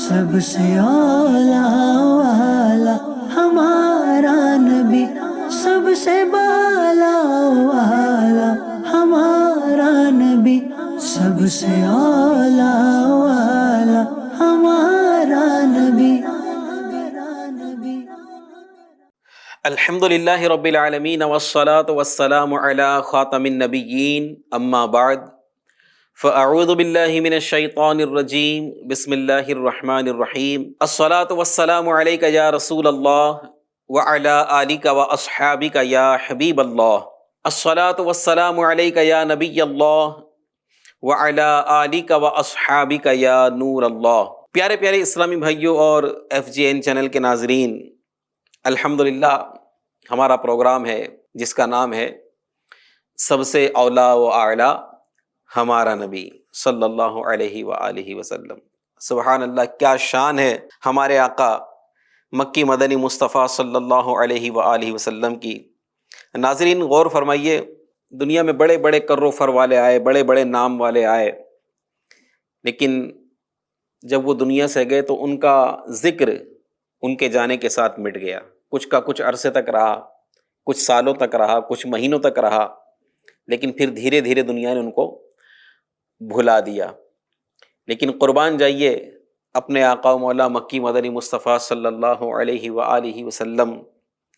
سب سے اولا والا ہمارا نبی، سب سے بالا والا ہمارا نبی، سب سے اولا والا ہمارا نبی۔ الحمد للہ رب العالمین والصلاة والسلام علی خاتم النبیین، اما بعد فاعوذ باللہ من الشیطان الرجیم، بسم اللہ الرحمن الرحیم۔ الصلاة والسلام علیک یا رسول اللہ وعلی آلک واصحابک یا حبیب اللہ۔ الصلاة والسلام علیک یا نبی اللہ وعلی آلک واصحابک یا نور اللہ۔ پیارے پیارے اسلامی بھائیوں اور FGN چینل کے ناظرین، الحمدللہ ہمارا پروگرام ہے جس کا نام ہے سب سے اولا و اعلیٰ ہمارا نبی صلی اللہ علیہ وآلہ وسلم۔ سبحان اللہ، کیا شان ہے ہمارے آقا مکی مدنی مصطفیٰ صلی اللہ علیہ وآلہ وسلم کی۔ ناظرین غور فرمائیے، دنیا میں بڑے بڑے کر و فر والے آئے، بڑے بڑے نام والے آئے، لیکن جب وہ دنیا سے گئے تو ان کا ذکر ان کے جانے کے ساتھ مٹ گیا۔ کچھ کا کچھ عرصے تک رہا، کچھ سالوں تک رہا، کچھ مہینوں تک رہا، لیکن پھر دھیرے دھیرے دنیا نے ان کو بھلا دیا۔ لیکن قربان جائیے اپنے آقا و مولا مکی مدنی مصطفیٰ صلی اللہ علیہ وآلہ وسلم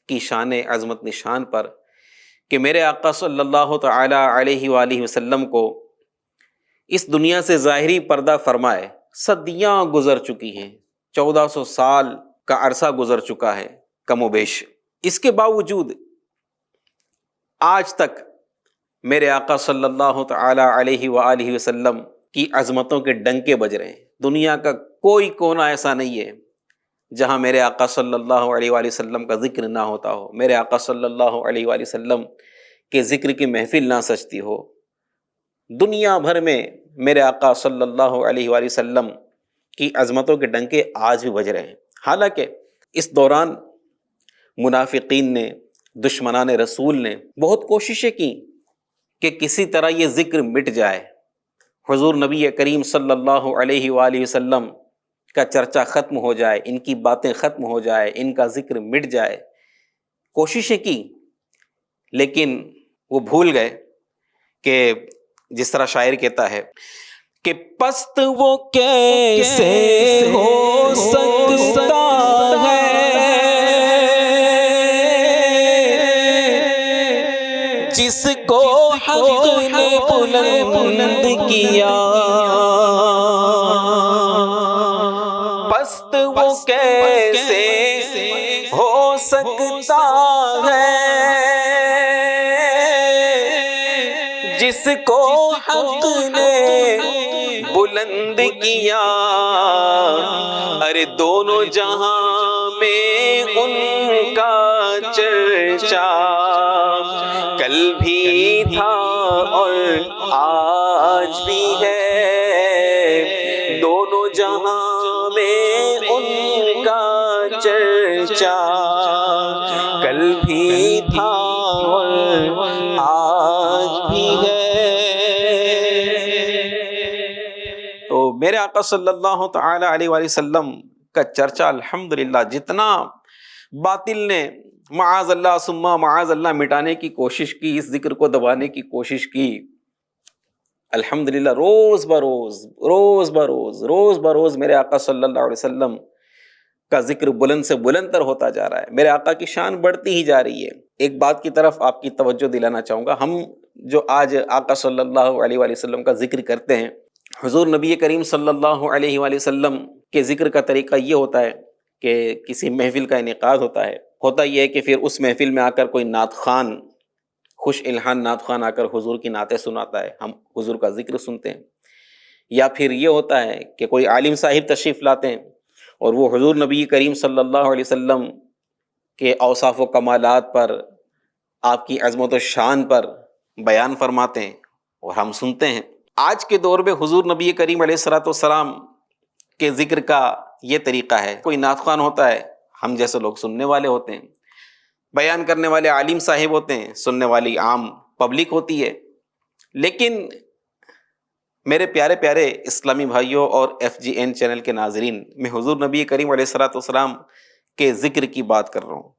کی شان عظمت نشان پر کہ میرے آقا صلی اللہ تعالی علیہ وآلہ وسلم کو اس دنیا سے ظاہری پردہ فرمائے صدیاں گزر چکی ہیں، 1400 سال کا عرصہ گزر چکا ہے کم و بیش۔ اس کے باوجود آج تک میرے آقا صلی اللہ تعالی علیہ وآلہ وسلم کی عظمتوں کے ڈنکے بج رہے ہیں۔ دنیا کا کوئی کونا ایسا نہیں ہے جہاں میرے آقا صلی اللہ علیہ وآلہ وسلم کا ذکر نہ ہوتا ہو، میرے آقا صلی اللہ علیہ وآلہ وسلم کے ذکر کی محفل نہ سجتی ہو۔ دنیا بھر میں میرے آقا صلی اللہ علیہ وآلہ وسلم کی عظمتوں کے ڈنکے آج بھی بج رہے ہیں۔ حالانکہ اس دوران منافقین نے، دشمنان رسول نے بہت کوششیں کی کہ کسی طرح یہ ذکر مٹ جائے، حضور نبی کریم صلی اللہ علیہ وآلہ وسلم کا چرچا ختم ہو جائے، ان کی باتیں ختم ہو جائے، ان کا ذکر مٹ جائے۔ کوششیں کی، لیکن وہ بھول گئے کہ جس طرح شاعر کہتا ہے کہ پست وہ کیسے ہو سکتا ہے جس کو حق نے بلند کیا، پست وہ کیسے ہو سکتا ہے جس کو حق نے بلند کیا، ارے دونوں جہاں میں ان کا چرچا کل بھی تھا اور آج بھی ہے، دونوں جہاں میں ان کا چرچا کل بھی تھا اور آج بھی ہے۔ تو میرے آقا صلی اللہ تعالی علیہ وآلہ وسلم کا چرچا الحمدللہ جتنا باطل نے معاذ اللہ ثم معاذ اللہ مٹانے کی کوشش کی، اس ذکر کو دبانے کی کوشش کی، الحمدللہ روز بروز میرے آقا صلی اللہ علیہ وسلم کا ذکر بلند سے بلند تر ہوتا جا رہا ہے، میرے آقا کی شان بڑھتی ہی جا رہی ہے۔ ایک بات کی طرف آپ کی توجہ دلانا چاہوں گا، ہم جو آج آقا صلی اللہ علیہ وآلہ وسلم کا ذکر کرتے ہیں، حضور نبی کریم صلی اللہ علیہ وآلہ وسلم کے ذکر کا طریقہ یہ ہوتا ہے کہ کسی محفل کا انعقاد ہوتا یہ ہے کہ پھر اس محفل میں آ کر کوئی نعت خوان، خوش الحان نعت خوان آ کر حضور کی نعتیں سناتا ہے، ہم حضور کا ذکر سنتے ہیں۔ یا پھر یہ ہوتا ہے کہ کوئی عالم صاحب تشریف لاتے ہیں اور وہ حضور نبی کریم صلی اللہ علیہ وسلم کے اوصاف و کمالات پر، آپ کی عظمت و شان پر بیان فرماتے ہیں اور ہم سنتے ہیں۔ آج کے دور میں حضور نبی کریم علیہ الصلوۃ والسلام کے ذکر کا یہ طریقہ ہے، کوئی نعت خوان ہوتا ہے، ہم جیسے لوگ سننے والے ہوتے ہیں، بیان کرنے والے عالم صاحب ہوتے ہیں، سننے والی عام پبلک ہوتی ہے، لیکن میرے پیارے پیارے اسلامی بھائیوں اور FGN چینل کے ناظرین، میں حضور نبی کریم علیہ الصلوۃ والسلام کے ذکر کی بات کر رہا ہوں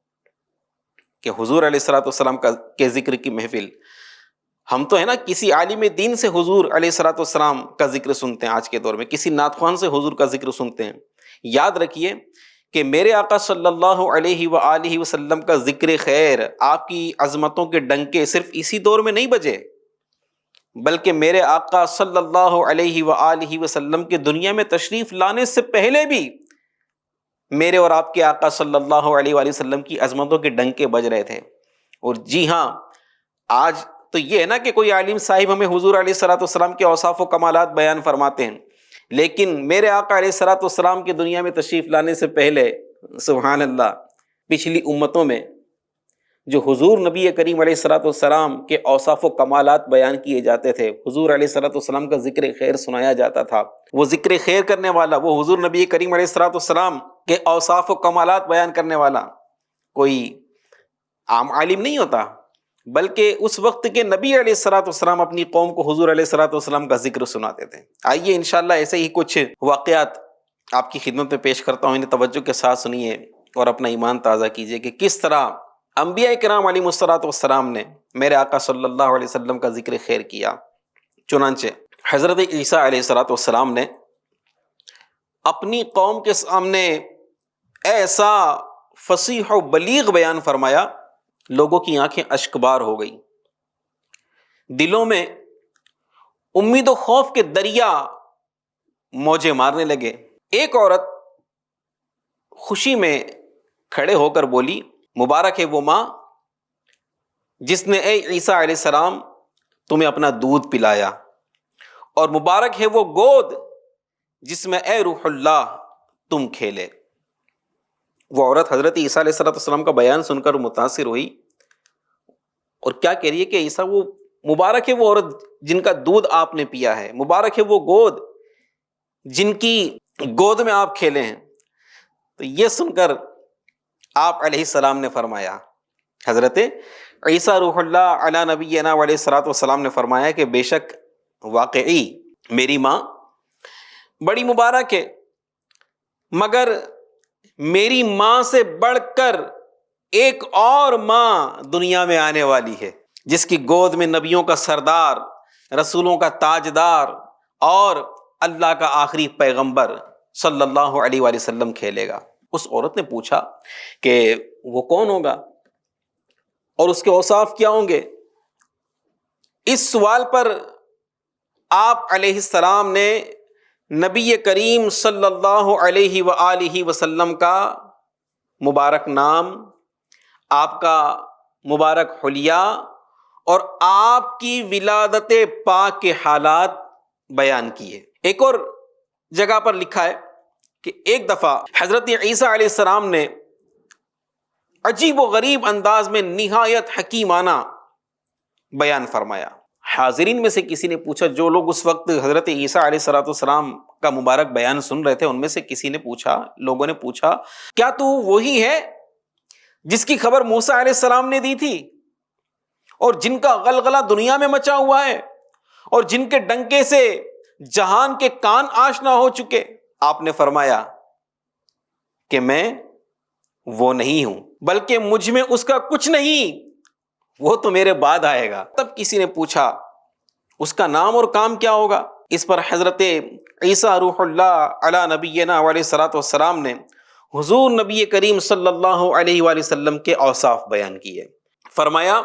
کہ حضور علیہ الصلوۃ والسلام کے ذکر کی محفل، ہم تو ہے نا کسی عالم دین سے حضور علیہ الصلوۃ والسلام کا ذکر سنتے ہیں، آج کے دور میں کسی نعت خوان سے حضور کا ذکر سنتے ہیں۔ یاد رکھیے کہ میرے آقا صلی اللہ علیہ وآلہ وسلم کا ذکر خیر، آپ کی عظمتوں کے ڈنکے صرف اسی دور میں نہیں بجے، بلکہ میرے آقا صلی اللہ علیہ وآلہ وسلم کے دنیا میں تشریف لانے سے پہلے بھی میرے اور آپ کے آقا صلی اللہ علیہ وآلہ وسلم کی عظمتوں کے ڈنکے بج رہے تھے۔ اور جی ہاں، آج تو یہ ہے نا کہ کوئی عالم صاحب ہمیں حضور علیہ الصلوۃ والسلام کے اوصاف و کمالات بیان فرماتے ہیں، لیکن میرے آقا علیہ الصلوۃ والسلام کے دنیا میں تشریف لانے سے پہلے سبحان اللہ پچھلی امتوں میں جو حضور نبی کریم علیہ الصلوۃ والسلام کے اوصاف و کمالات بیان کیے جاتے تھے، حضور علیہ الصلوۃ والسلام کا ذکر خیر سنایا جاتا تھا، وہ ذکر خیر کرنے والا، وہ حضور نبی کریم علیہ الصلوۃ والسلام کے اوصاف و کمالات بیان کرنے والا کوئی عام عالم نہیں ہوتا، بلکہ اس وقت کے نبی علیہ الصلوۃ والسلام اپنی قوم کو حضور علیہ الصلوۃ والسلام کا ذکر سناتے تھے۔ آئیے انشاءاللہ ایسے ہی کچھ واقعات آپ کی خدمت میں پیش کرتا ہوں، انہیں توجہ کے ساتھ سنیے اور اپنا ایمان تازہ کیجیے کہ کس طرح انبیاء کرام علیہم الصلوۃ والسلام نے میرے آقا صلی اللہ علیہ وسلم کا ذکر خیر کیا۔ چنانچہ حضرت عیسیٰ علیہ الصلوۃ والسلام نے اپنی قوم کے سامنے ایسا فصیح و بلیغ بیان فرمایا، لوگوں کی آنکھیں اشکبار ہو گئی، دلوں میں امید و خوف کے دریا موجیں مارنے لگے۔ ایک عورت خوشی میں کھڑے ہو کر بولی، مبارک ہے وہ ماں جس نے اے عیسیٰ علیہ السلام تمہیں اپنا دودھ پلایا، اور مبارک ہے وہ گود جس میں اے روح اللہ تم کھیلے۔ وہ عورت حضرت عیسیٰ علیہ السلام کا بیان سن کر متاثر ہوئی اور کیا کہہ رہی ہے کہ عیسیٰ وہ مبارک ہے وہ عورت جن کا دودھ آپ نے پیا ہے، مبارک ہے وہ گود جن کی گود میں آپ کھیلے ہیں۔ تو یہ سن کر آپ علیہ السلام نے فرمایا، حضرت عیسیٰ روح اللہ علی نبینا علیہ الصلوۃ والسلام نے فرمایا کہ بے شک واقعی میری ماں بڑی مبارک ہے، مگر میری ماں سے بڑھ کر ایک اور ماں دنیا میں آنے والی ہے جس کی گود میں نبیوں کا سردار، رسولوں کا تاجدار اور اللہ کا آخری پیغمبر صلی اللہ علیہ وآلہ وسلم کھیلے گا۔ اس عورت نے پوچھا کہ وہ کون ہوگا اور اس کے اوصاف کیا ہوں گے؟ اس سوال پر آپ علیہ السلام نے نبی کریم صلی اللہ علیہ وآلہ وسلم کا مبارک نام، آپ کا مبارک حلیہ اور آپ کی ولادت پاک کے حالات بیان کیے۔ ایک اور جگہ پر لکھا ہے کہ ایک دفعہ حضرت عیسیٰ علیہ السلام نے عجیب و غریب انداز میں نہایت حکیمانہ بیان فرمایا۔ حاضرین میں سے کسی نے پوچھا، جو لوگ اس وقت حضرت عیسیٰ علیہ السلام کا مبارک بیان سن رہے تھے، ان میں سے کسی نے پوچھا، لوگوں نے پوچھا، کیا تو وہی ہے جس کی خبر موسیٰ علیہ السلام نے دی تھی اور جن کا غلغلہ دنیا میں مچا ہوا ہے اور جن کے ڈنکے سے جہان کے کان آشنا ہو چکے؟ آپ نے فرمایا کہ میں وہ نہیں ہوں، بلکہ مجھ میں اس کا کچھ نہیں، وہ تو میرے بعد آئے گا۔ تب کسی نے پوچھا اس کا نام اور کام کیا ہوگا؟ اس پر حضرت عیسیٰ روح اللہ علی نبینا علیہ الصلوۃ والسلام نے حضور نبی کریم صلی اللہ علیہ وآلہ وسلم کے اوصاف بیان کیے۔ فرمایا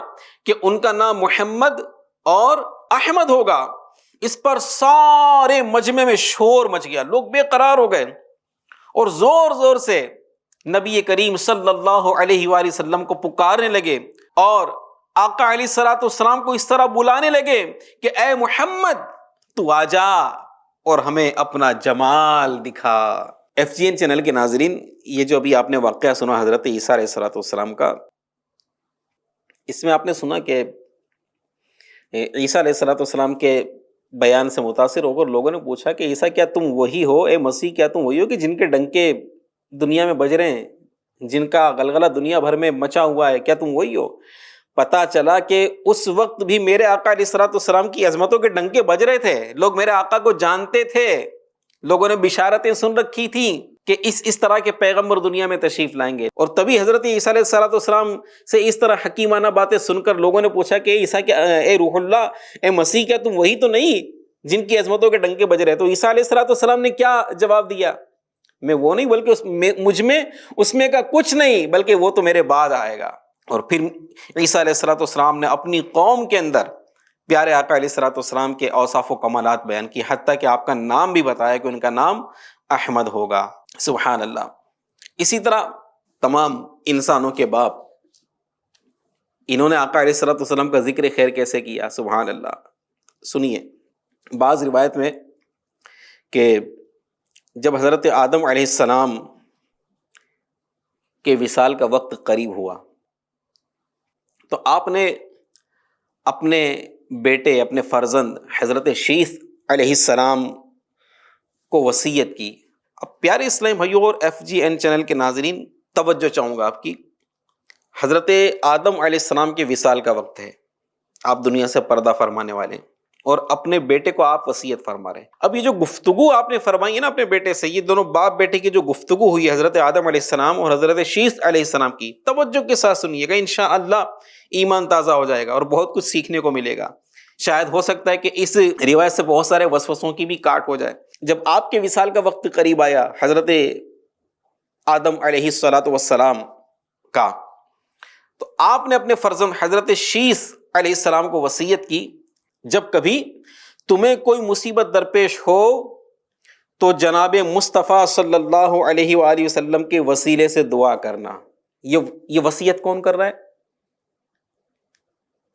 کہ ان کا نام محمد اور احمد ہوگا۔ اس پر سارے مجمع میں شور مچ گیا، لوگ بے قرار ہو گئے اور زور زور سے نبی کریم صلی اللہ علیہ وآلہ وسلم کو پکارنے لگے اور آقا علیہ الصلوۃ والسلام کو اس طرح بلانے لگے کہ اے محمد تو آ جا اور ہمیں اپنا جمال دکھا۔ FGN چینل کے ناظرین، یہ جو ابھی آپ نے واقعہ سنا حضرت عیسیٰ علیہ الصلوۃ والسلام کا، اس میں آپ نے سنا کہ عیسیٰ علیہ الصلوۃ والسلام کے بیان سے متاثر ہو کر لوگوں نے پوچھا کہ عیسیٰ کیا تم وہی ہو، اے مسیح کیا تم وہی ہو کہ جن کے ڈنکے دنیا میں بج رہے ہیں، جن کا غلغلہ دنیا بھر میں مچا ہوا ہے، کیا تم وہی ہو؟ پتا چلا کہ اس وقت بھی میرے آقا علیہ الصلوۃ والسلام کی عظمتوں کے ڈنکے بج رہے تھے، لوگ میرے آقا کو جانتے تھے، لوگوں نے بشارتیں سن رکھی تھیں کہ اس طرح کے پیغمبر دنیا میں تشریف لائیں گے۔ اور تبھی حضرت عیسیٰ علیہ الصلوۃ والسلام سے اس طرح حکیمانہ باتیں سن کر لوگوں نے پوچھا کہ عیسیٰ کیا، اے روح اللہ، اے مسیح، کیا تم وہی تو نہیں جن کی عظمتوں کے ڈنکے بج رہے؟ تو عیسیٰ علیہ الصلوۃ والسلام نے کیا جواب دیا؟ میں وہ نہیں، بلکہ مجھ میں اس میں کا کچھ نہیں، بلکہ وہ تو میرے بعد آئے گا۔ اور پھر عیسیٰ علیہ الصلوۃ والسلام نے اپنی قوم کے اندر پیارے آقا علیہ الصلوۃ والسلام کے اوصاف و کمالات بیان کی، حتیٰ کہ آپ کا نام بھی بتایا کہ ان کا نام احمد ہوگا۔ سبحان اللہ۔ اسی طرح تمام انسانوں کے باپ، انہوں نے آقا علیہ الصلوۃ والسلام کا ذکر خیر کیسے کیا؟ سبحان اللہ۔ سنیے، بعض روایت میں کہ جب حضرت آدم علیہ السلام کے وصال کا وقت قریب ہوا تو آپ نے اپنے بیٹے، اپنے فرزند حضرت شیث علیہ السلام کو وصیت کی۔ اب پیارے اسلام بھائیوں اور FGN چینل کے ناظرین، توجہ چاہوں گا آپ کی، حضرت آدم علیہ السلام کے وصال کا وقت ہے، آپ دنیا سے پردہ فرمانے والے ہیں، اور اپنے بیٹے کو آپ وصیت فرما رہے ہیں۔ اب یہ جو گفتگو آپ نے فرمائی ہے نا اپنے بیٹے سے، یہ دونوں باپ بیٹے کی جو گفتگو ہوئی ہے حضرت آدم علیہ السلام اور حضرت شیث علیہ السلام کی، توجہ کے ساتھ سنیے گا، انشاءاللہ ایمان تازہ ہو جائے گا اور بہت کچھ سیکھنے کو ملے گا۔ شاید ہو سکتا ہے کہ اس روایت سے بہت سارے وسوسوں کی بھی کاٹ ہو جائے۔ جب آپ کے وصال کا وقت قریب آیا حضرت آدم علیہ السلام کا، تو آپ نے اپنے فرزند حضرت شیث علیہ السلام کو وصیت کی، جب کبھی تمہیں کوئی مصیبت درپیش ہو تو جناب مصطفیٰ صلی اللہ علیہ وآلہ وسلم کے وسیلے سے دعا کرنا۔ یہ وصیت کون کر رہا ہے؟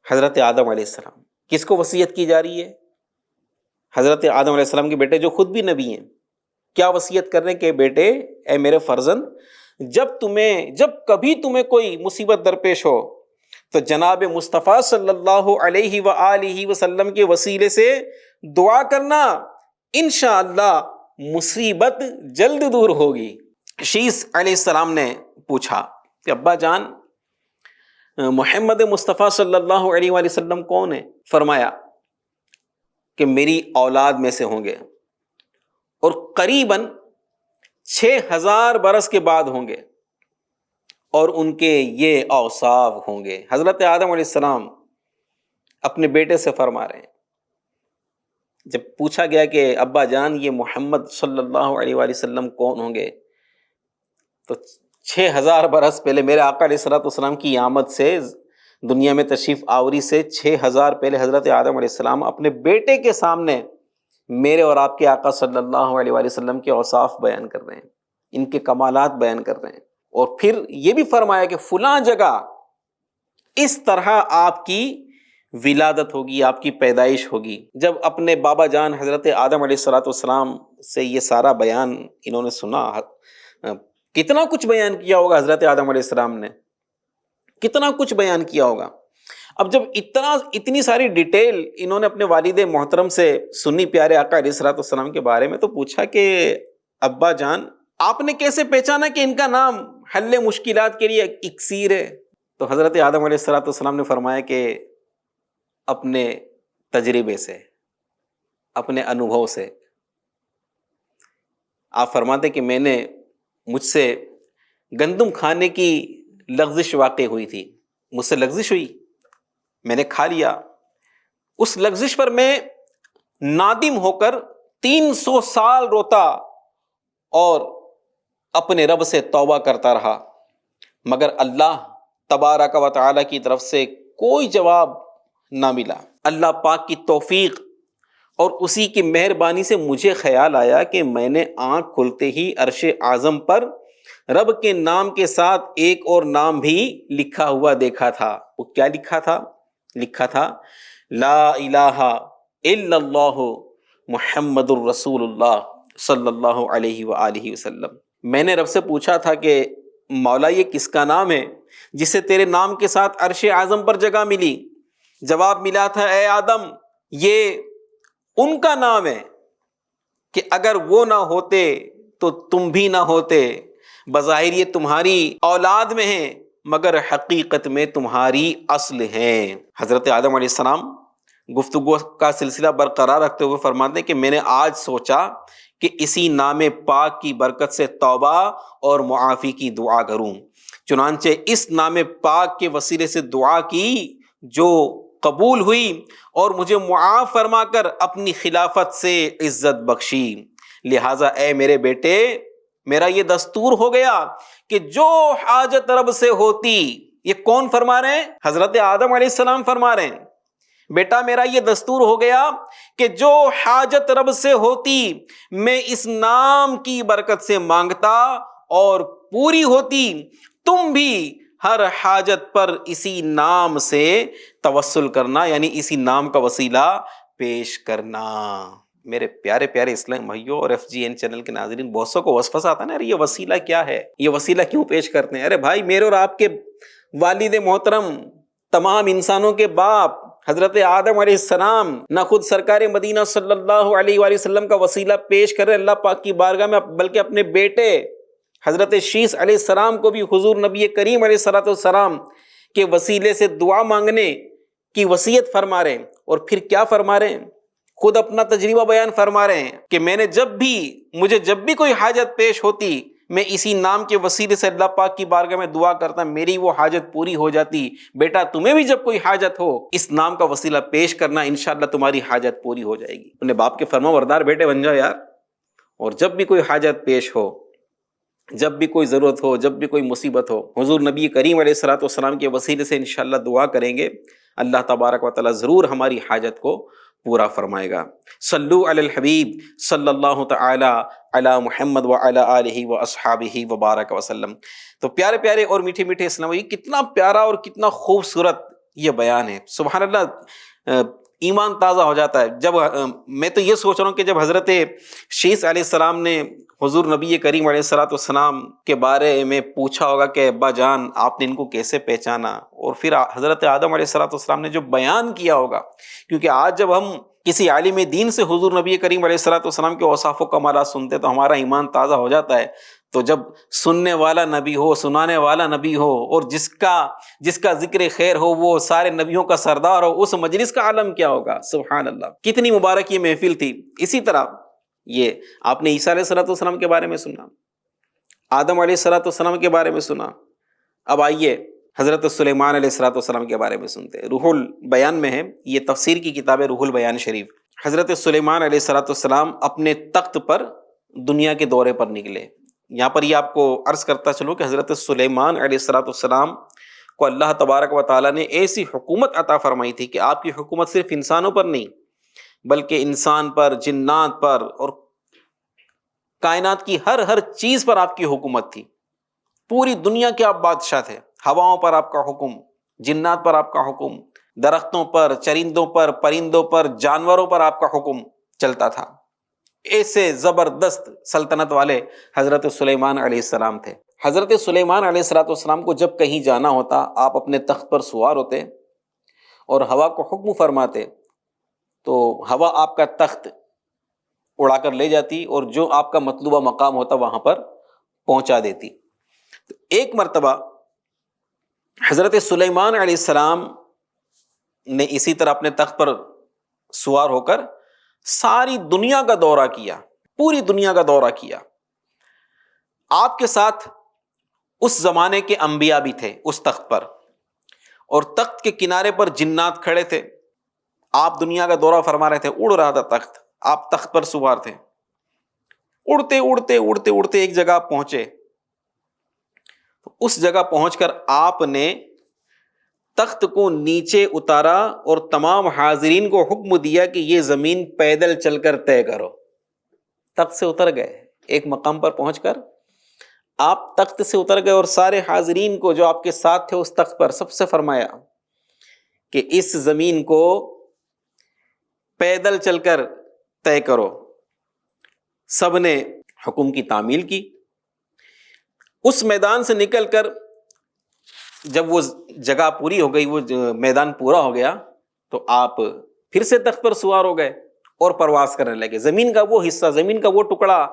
حضرت آدم علیہ السلام۔ کس کو وصیت کی جا رہی ہے؟ حضرت آدم علیہ السلام کے بیٹے جو خود بھی نبی ہیں۔ کیا وصیت کر رہے ہیں کہ بیٹے، اے میرے فرزند، جب کبھی تمہیں کوئی مصیبت درپیش ہو تو جناب مصطفیٰ صلی اللہ علیہ وآلہ وسلم کے وسیلے سے دعا کرنا، انشاءاللہ مصیبت جلد دور ہوگی۔ شیث علیہ السلام نے پوچھا کہ ابا جان، محمد مصطفیٰ صلی اللہ علیہ وآلہ وسلم کون ہے؟ فرمایا کہ میری اولاد میں سے ہوں گے اور قریباً 6000 برس کے بعد ہوں گے، اور ان کے یہ اوصاف ہوں گے۔ حضرت آدم علیہ السلام اپنے بیٹے سے فرما رہے ہیں۔ جب پوچھا گیا کہ ابا جان یہ محمد صلی اللہ علیہ وآلہ وسلم کون ہوں گے، تو 6000 برس پہلے میرے آقا علیہ الصلوۃ والسلام کی آمد سے، دنیا میں تشریف آوری سے 6000 پہلے حضرت آدم علیہ السلام اپنے بیٹے کے سامنے میرے اور آپ کے آقا صلی اللہ علیہ وآلہ وسلم کے اوصاف بیان کر رہے ہیں، ان کے کمالات بیان کر رہے ہیں، اور پھر یہ بھی فرمایا کہ فلاں جگہ اس طرح آپ کی ولادت ہوگی، آپ کی پیدائش ہوگی۔ جب اپنے بابا جان حضرت آدم علیہ الصلوۃ والسلام سے یہ سارا بیان انہوں نے سنا، کتنا کچھ بیان کیا ہوگا حضرت آدم علیہ السلام نے، کتنا کچھ بیان کیا ہوگا۔ اب جب اتنی ساری ڈیٹیل انہوں نے اپنے والد محترم سے سنی پیارے آقا علیہ الصلوۃ والسلام کے بارے میں، تو پوچھا کہ ابا جان، آپ نے کیسے پہچانا کہ ان کا نام حل مشکلات کے لیے اکسیر ہے؟ تو حضرت آدم علیہ الصلوۃ والسلام نے فرمایا کہ اپنے تجربے سے، اپنے انوبھو سے۔ آپ فرماتے کہ مجھ سے گندم کھانے کی لغزش واقع ہوئی تھی، مجھ سے لغزش ہوئی، میں نے کھا لیا، اس لغزش پر میں نادم ہو کر 300 سال روتا اور اپنے رب سے توبہ کرتا رہا، مگر اللہ تبارک و تعالی کی طرف سے کوئی جواب نہ ملا۔ اللہ پاک کی توفیق اور اسی کی مہربانی سے مجھے خیال آیا کہ میں نے آنکھ کھلتے ہی عرش اعظم پر رب کے نام کے ساتھ ایک اور نام بھی لکھا ہوا دیکھا تھا۔ وہ کیا لکھا تھا؟ لکھا تھا لا الہ الا اللہ محمد الرسول اللہ صلی اللہ علیہ وآلہ وسلم۔ میں نے رب سے پوچھا تھا کہ مولا یہ کس کا نام ہے جسے تیرے نام کے ساتھ عرش اعظم پر جگہ ملی؟ جواب ملا تھا اے آدم، یہ ان کا نام ہے کہ اگر وہ نہ ہوتے تو تم بھی نہ ہوتے، بظاہر یہ تمہاری اولاد میں ہیں مگر حقیقت میں تمہاری اصل ہیں۔ حضرت آدم علیہ السلام گفتگو کا سلسلہ برقرار رکھتے ہوئے فرماتے ہیں کہ میں نے آج سوچا کہ اسی نام پاک کی برکت سے توبہ اور معافی کی دعا کروں، چنانچہ اس نام پاک کے وسیلے سے دعا کی جو قبول ہوئی اور مجھے معاف فرما کر اپنی خلافت سے عزت بخشی۔ لہٰذا اے میرے بیٹے، میرا یہ دستور ہو گیا کہ جو حاجت رب سے ہوتی، یہ کون فرما رہے ہیں؟ حضرت آدم علیہ السلام فرما رہے ہیں، بیٹا میرا یہ دستور ہو گیا کہ جو حاجت رب سے ہوتی میں اس نام کی برکت سے مانگتا اور پوری ہوتی، تم بھی ہر حاجت پر اسی نام سے توسل کرنا، یعنی اسی نام کا وسیلہ پیش کرنا۔ میرے پیارے پیارے اسلام بھائیوں اور FGN چینل کے ناظرین، بہت سو کو وسوسہ آتا ہے نا، ارے یہ وسیلہ کیا ہے، یہ وسیلہ کیوں پیش کرتے ہیں؟ ارے بھائی، میرے اور آپ کے والد محترم، تمام انسانوں کے باپ حضرت آدم علیہ السلام نہ خود سرکار مدینہ صلی اللہ علیہ وآلہ وسلم کا وسیلہ پیش کر رہے اللہ پاک کی بارگاہ میں، بلکہ اپنے بیٹے حضرت شیس علیہ السلام کو بھی حضور نبی کریم علیہ السلام کے وسیلے سے دعا مانگنے کی وصیت فرما رہے ہیں۔ اور پھر کیا فرما رہے ہیں؟ خود اپنا تجربہ بیان فرما رہے ہیں کہ مجھے جب بھی کوئی حاجت پیش ہوتی، میں اسی نام کے وسیلے سے اللہ پاک کی بارگاہ میں دعا کرتا، میری وہ حاجت پوری ہو جاتی۔ بیٹا تمہیں بھی جب کوئی حاجت ہو، اس نام کا وسیلہ پیش کرنا، انشاءاللہ تمہاری حاجت پوری ہو جائے گی۔ اپنے باپ کے فرما بردار بیٹے بن جاؤ یار، اور جب بھی کوئی حاجت پیش ہو، جب بھی کوئی ضرورت ہو، جب بھی کوئی مصیبت ہو، حضور نبی کریم علیہ السلام کے وسیلے سے انشاءاللہ دعا کریں گے، اللہ تبارک و تعالیٰ ضرور ہماری حاجت کو پورا فرمائے گا۔ صلو علی الحبیب صلی اللہ تعالی علی محمد وعلی آلہ واصحابہ وبارک وسلم۔ تو پیارے پیارے اور میٹھے میٹھے اسلام، یہ کتنا پیارا اور کتنا خوبصورت یہ بیان ہے، سبحان اللہ، ایمان تازہ ہو جاتا ہے۔ جب میں تو یہ سوچ رہا ہوں کہ جب حضرت شیس علیہ السلام نے حضور نبی کریم علیہ السلام کے بارے میں پوچھا ہوگا کہ ابا جان آپ نے ان کو کیسے پہچانا، اور پھر حضرت آدم علیہ السلام نے جو بیان کیا ہوگا، کیونکہ آج جب ہم کسی عالم دین سے حضور نبی کریم علیہ السلام کے اوصاف و کمالات سنتے تو ہمارا ایمان تازہ ہو جاتا ہے۔ تو جب سننے والا نبی ہو، سنانے والا نبی ہو، اور جس کا ذکر خیر ہو وہ سارے نبیوں کا سردار ہو، اس مجلس کا عالم کیا ہوگا؟ سبحان اللہ، کتنی مبارک یہ محفل تھی۔ اسی طرح یہ آپ نے عیسیٰ علیہ السلام کے بارے میں سنا، آدم علیہ السلام کے بارے میں سنا، اب آئیے حضرت سلیمان علیہ السلام کے بارے میں سنتے ہیں۔ روح البیان میں ہے، یہ تفسیر کی کتاب ہے روح البیان شریف۔ حضرت سلیمان علیہ السلام اپنے تخت پر دنیا کے دورے پر نکلے۔ یہاں پر یہ آپ کو عرض کرتا چلوں کہ حضرت سلیمان علیہ السلام کو اللہ تبارک و تعالیٰ نے ایسی حکومت عطا فرمائی تھی کہ آپ کی حکومت صرف انسانوں پر نہیں، بلکہ انسان پر، جنات پر اور کائنات کی ہر چیز پر آپ کی حکومت تھی۔ پوری دنیا کے آپ بادشاہ تھے۔ ہواؤں پر آپ کا حکم، جنات پر آپ کا حکم، درختوں پر، چرندوں پر، پرندوں پر، جانوروں پر آپ کا حکم چلتا تھا۔ ایسے زبردست سلطنت والے حضرت سلیمان علیہ السلام تھے۔ حضرت سلیمان علیہ السلام کو جب کہیں جانا ہوتا، آپ اپنے تخت پر سوار ہوتے اور ہوا کو حکم فرماتے تو ہوا آپ کا تخت اڑا کر لے جاتی اور جو آپ کا مطلوبہ مقام ہوتا وہاں پر پہنچا دیتی۔ تو ایک مرتبہ حضرت سلیمان علیہ السلام نے اسی طرح اپنے تخت پر سوار ہو کر ساری دنیا کا دورہ کیا، پوری دنیا کا دورہ کیا۔ آپ کے ساتھ اس زمانے کے انبیاء بھی تھے اس تخت پر، اور تخت کے کنارے پر جنات کھڑے تھے۔ آپ دنیا کا دورہ فرما رہے تھے، اڑ رہا تھا تخت، آپ تخت پر سوار تھے۔ اڑتے اڑتے اڑتے اڑتے ایک جگہ پہنچے، اس جگہ پہنچ کر آپ نے تخت کو نیچے اتارا اور تمام حاضرین کو حکم دیا کہ یہ زمین پیدل چل کر طے کرو۔ تخت سے اتر گئے، ایک مقام پر پہنچ کر آپ تخت سے اتر گئے اور سارے حاضرین کو جو آپ کے ساتھ تھے اس تخت پر سب سے فرمایا کہ اس زمین کو پیدل چل کر طے کرو۔ سب نے حکم کی تعمیل کی۔ اس میدان سے نکل کر جب وہ جگہ پوری ہو گئی، وہ میدان پورا ہو گیا، تو آپ پھر سے تخت پر سوار ہو گئے اور پرواز کرنے لگے. زمین کا وہ حصہ، زمین کا وہ ٹکڑا،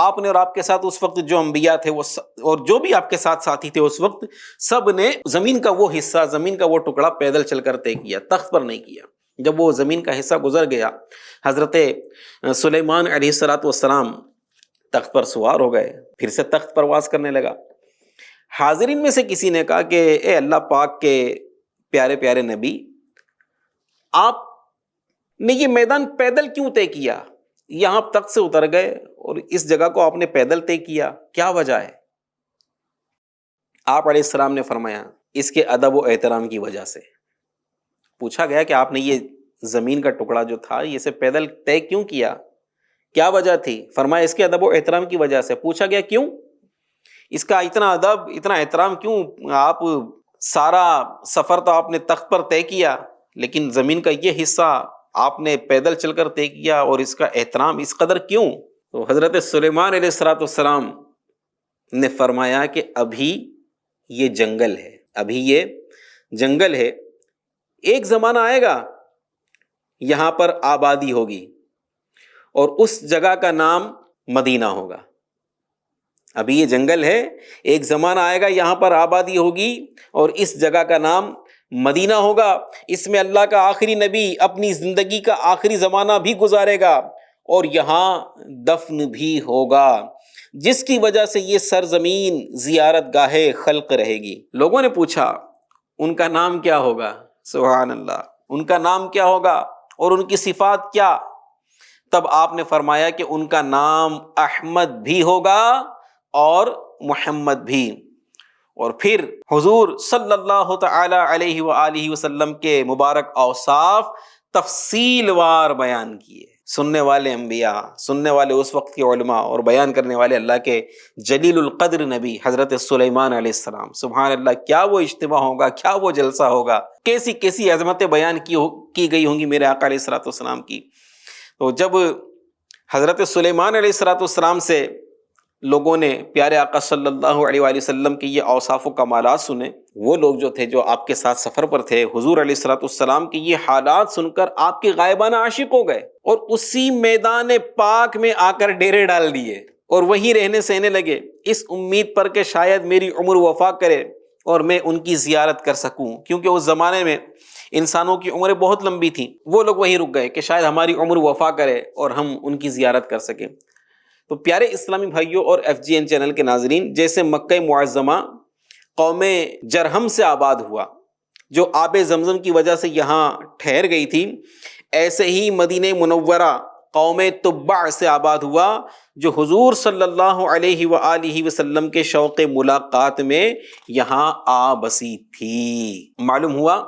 آپ نے اور آپ کے ساتھ اس وقت جو انبیاء تھے وہ اور جو بھی آپ کے ساتھ ساتھی تھے اس وقت، سب نے زمین کا وہ حصہ، زمین کا وہ ٹکڑا پیدل چل کر طے کیا، تخت پر نہیں کیا. جب وہ زمین کا حصہ گزر گیا، حضرت سلیمان علیہ السلام تخت پر سوار ہو گئے، پھر سے تخت پرواز کرنے لگا. حاضرین میں سے کسی نے کہا کہ اے اللہ پاک کے پیارے پیارے نبی، آپ نے یہ میدان پیدل کیوں طے کیا؟ یہاں آپ تخت سے اتر گئے اور اس جگہ کو آپ نے پیدل طے کیا، کیا وجہ ہے؟ آپ علیہ السلام نے فرمایا اس کے ادب و احترام کی وجہ سے. پوچھا گیا کہ آپ نے یہ زمین کا ٹکڑا جو تھا یہ سے پیدل طے کیوں کیا، کیا وجہ تھی؟ فرمایا اس کے ادب و احترام کی وجہ سے. پوچھا گیا کیوں؟ اس کا اتنا ادب اتنا احترام کیوں؟ آپ سارا سفر تو آپ نے تخت پر طے کیا، لیکن زمین کا یہ حصہ آپ نے پیدل چل کر طے کیا، اور اس کا احترام اس قدر کیوں؟ تو حضرت سلیمان علیہ السلام نے فرمایا کہ ابھی یہ جنگل ہے، ابھی یہ جنگل ہے، ایک زمانہ آئے گا یہاں پر آبادی ہوگی اور اس جگہ کا نام مدینہ ہوگا. ابھی یہ جنگل ہے، ایک زمانہ آئے گا یہاں پر آبادی ہوگی اور اس جگہ کا نام مدینہ ہوگا. اس میں اللہ کا آخری نبی اپنی زندگی کا آخری زمانہ بھی گزارے گا اور یہاں دفن بھی ہوگا، جس کی وجہ سے یہ سرزمین زیارت گاہ خلق رہے گی. لوگوں نے پوچھا ان کا نام کیا ہوگا؟ سبحان اللہ، ان کا نام کیا ہوگا اور ان کی صفات کیا؟ تب آپ نے فرمایا کہ ان کا نام احمد بھی ہوگا اور محمد بھی. اور پھر حضور صلی اللہ تعالی علیہ وآلہ وسلم کے مبارک اوصاف تفصیل وار بیان کیے. سننے والے انبیاء، سننے والے اس وقت کے علماء اور بیان کرنے والے اللہ کے جلیل القدر نبی حضرت سلیمان علیہ السلام. سبحان اللہ، کیا وہ اجتماع ہوگا، کیا وہ جلسہ ہوگا، کیسی کیسی عظمتیں بیان کی گئی ہوں گی میرے آقا علیہ السلام کی. تو جب حضرت سلیمان علیہ السلام سے لوگوں نے پیارے آقا صلی اللہ علیہ وآلہ وسلم کے یہ اوصاف و کمالات سنے، وہ لوگ جو تھے جو آپ کے ساتھ سفر پر تھے، حضور علیہ السلام کی یہ حالات سن کر آپ کے غائبانہ عاشق ہو گئے اور اسی میدان پاک میں آ کر ڈیرے ڈال دیے اور وہیں رہنے سہنے لگے، اس امید پر کہ شاید میری عمر وفا کرے اور میں ان کی زیارت کر سکوں، کیونکہ اس زمانے میں انسانوں کی عمریں بہت لمبی تھیں. وہ لوگ وہیں رک گئے کہ شاید ہماری عمر وفا کرے اور ہم ان کی زیارت کر سکیں. تو پیارے اسلامی بھائیوں اور FGN چینل کے ناظرین، جیسے مکہ معظمہ قوم جرہم سے آباد ہوا جو آب زمزم کی وجہ سے یہاں ٹھہر گئی تھی، ایسے ہی مدینہ منورہ قوم تبع سے آباد ہوا جو حضور صلی اللہ علیہ وآلہ وسلم کے شوق ملاقات میں یہاں آ بسی تھی. معلوم ہوا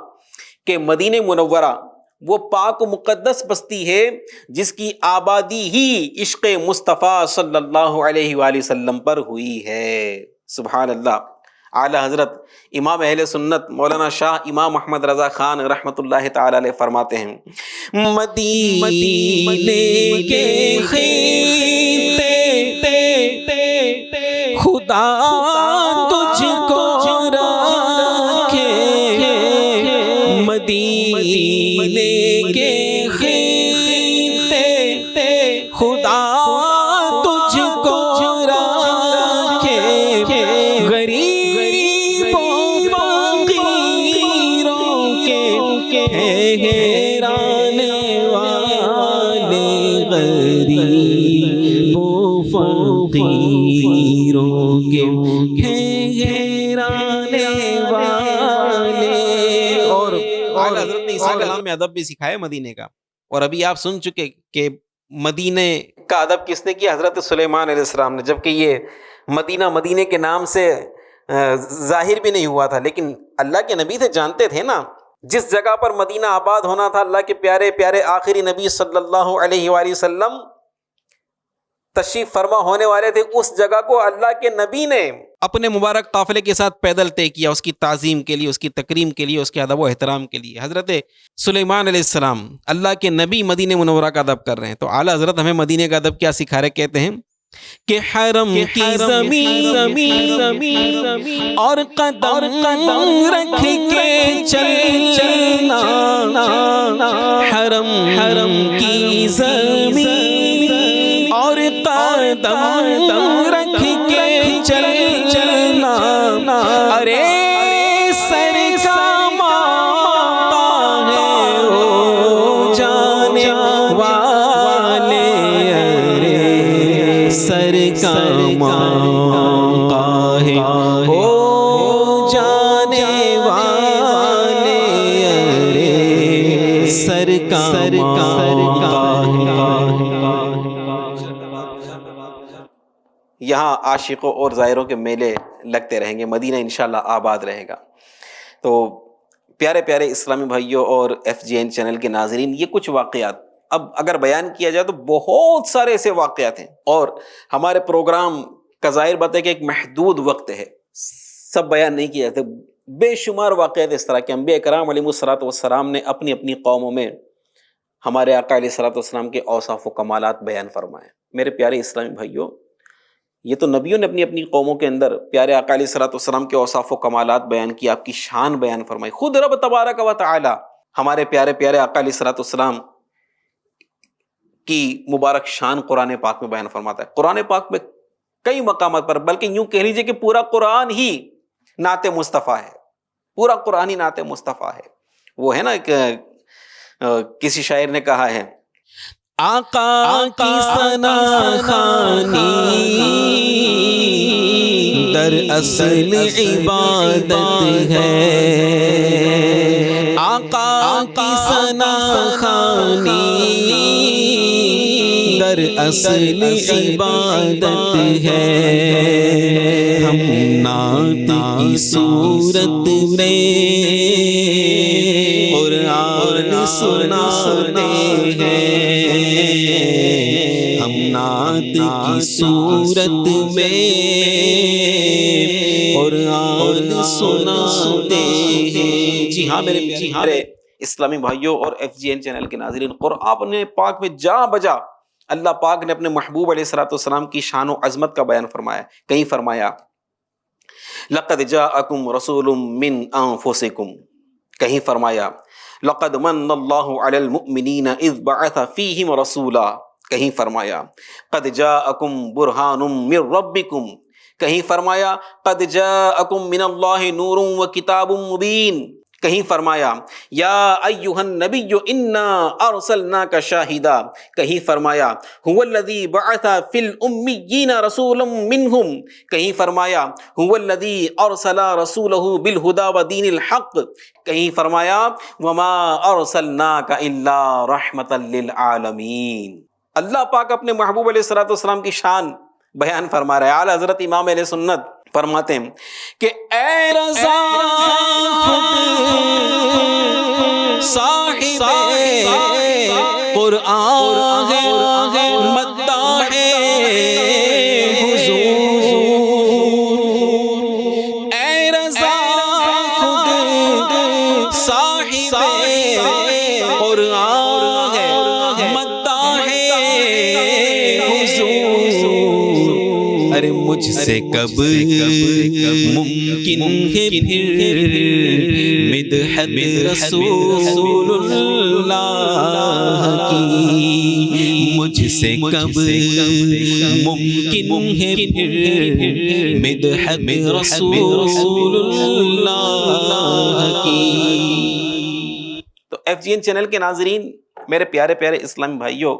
کہ مدینہ منورہ وہ پاک و مقدس بستی ہے جس کی آبادی ہی عشق مصطفیٰ صلی اللہ علیہ وآلہ وسلم پر ہوئی ہے. سبحان اللہ. اعلی حضرت امام اہل سنت مولانا شاہ امام محمد رضا خان رحمۃ اللہ تعالی علیہ فرماتے ہیں، مدینے کے خطے خدا تجھ کو رکھے، مدینے کے خطے خدا تجھ کو رکھے، غریب و فقیروں کے ٹھہرانے والے، غریب و فقیروں کے ٹھہرانے والے. اور حضرت نے اسی کلام میں ادب بھی سکھایا مدینے کا. اور ابھی آپ سن چکے کہ مدینے کا ادب کس نے کیا؟ حضرت سلیمان علیہ السلام نے. جبکہ یہ مدینے کے نام سے ظاہر بھی نہیں ہوا تھا، لیکن اللہ کے نبی تھے، جانتے تھے نا جس جگہ پر مدینہ آباد ہونا تھا، اللہ کے پیارے پیارے آخری نبی صلی اللہ علیہ وآلہ وسلم تشریف فرما ہونے والے تھے، اس جگہ کو اللہ کے نبی نے اپنے مبارک قافلے کے ساتھ پیدل طے کیا، اس کی تعظیم کے لیے، اس کی تکریم کے لیے، اس کے ادب و احترام کے لیے. حضرت سلیمان علیہ السلام اللہ کے نبی مدینہ منورہ کا ادب کر رہے ہیں، تو اعلیٰ حضرت ہمیں مدینے کا ادب کیا سکھا رہے؟ کہتے ہیں کہ حرم کی زمین اور قدم رکھ کے چلنا، حرم کی زمین اور قدم رکھ کے چلنا، ارے سر کا موقع ہے او جانے والے، ارے سر کا موقع ہے او جانے والے، ارے سر کا موقع ہے۔ یہاں عاشقوں اور زائروں کے میلے لگتے رہیں گے، مدینہ انشاءاللہ آباد رہے گا۔ تو پیارے پیارے اسلامی بھائیوں اور FGN چینل کے ناظرین، یہ کچھ واقعات اب اگر بیان کیا جائے تو بہت سارے ایسے واقعات ہیں، اور ہمارے پروگرام کا ظاہر بات ہے کہ ایک محدود وقت ہے، سب بیان نہیں کیا جاتے۔ بے شمار واقعات اس طرح کے انبیاء کرام علیہ الصلوۃ والسلام نے اپنی اپنی قوموں میں ہمارے آقا علیہ الصلوۃ والسلام کے اوصاف و کمالات بیان فرمائے۔ میرے پیارے اسلامی بھائیوں، یہ تو نبیوں نے اپنی اپنی قوموں کے اندر پیارے آقا علیہ الصلوۃ والسلام کے اوصاف و کمالات بیان کی، آپ کی شان بیان فرمائی۔ خود رب تبارک و تعالی ہمارے پیارے پیارے آقا علیہ الصلوۃ والسلام کی مبارک شان قرآن پاک میں بیان فرماتا ہے۔ قرآن پاک میں کئی مقامات پر، بلکہ یوں کہہ لیجئے کہ پورا قرآن ہی نعت مصطفیٰ ہے، پورا قرآن ہی نعت مصطفیٰ ہے۔ وہ ہے نا کہ کسی شاعر نے کہا ہے، آقا کی ثنا خوانی در اصل عبادت ہے، آقا کی ثنا خوانی در اصل عبادت ہے، ہم نعت کی صورت میں قرآن سناتے ہیں، ہم نعت کی صورت میں قرآن سناتے ہیں۔ جی ہاں میرے پیارے اسلامی بھائیوں اور FGN چینل کے ناظرین، قرآن پاک میں جا بجا اللہ پاک نے اپنے محبوب علیہ الصلوۃ والسلام کی شان و عظمت کا بیان فرمایا۔ کہیں فرمایا لقد جاءکم رسول من انفسکم، کہیں فرمایا لقد من اللہ علی المؤمنین اذ بعث فیہم رسولا، کہیں فرمایا قد جاءکم برہان من ربکم، کہیں فرمایا قد جاءکم من اللہ نور و کتاب مبین، کہیں فرمایا یا ایھا النبی انا ارسلناک شاہدا، کہیں فرمایا هو الذی بعث فی الامیین رسولا منہم، کہیں فرمایا هو الذی ارسل رسولہ بالہدی ودین الحق، کہیں فرمایا وما ارسلناک الا رحمتا للعالمین۔ اللہ پاک اپنے محبوب علیہ الصلوۃ والسلام کی شان بیان فرما رہا ہے۔ اعلیٰ حضرت امام اہل سنت فرماتے ہیں کہ اے رضا خود صاحب قرآن ہے، مداح حضور، اے رضا خود صاحب قرآن ہے، مداح حضور، ارے مجھ سے کب ممکن ہے پھر مدحت رسول اللہ کی، مجھ سے کب ممکن ہے پھر مدحت رسول اللہ کی۔ تو FGN چینل کے ناظرین، میرے پیارے پیارے اسلامی بھائیوں،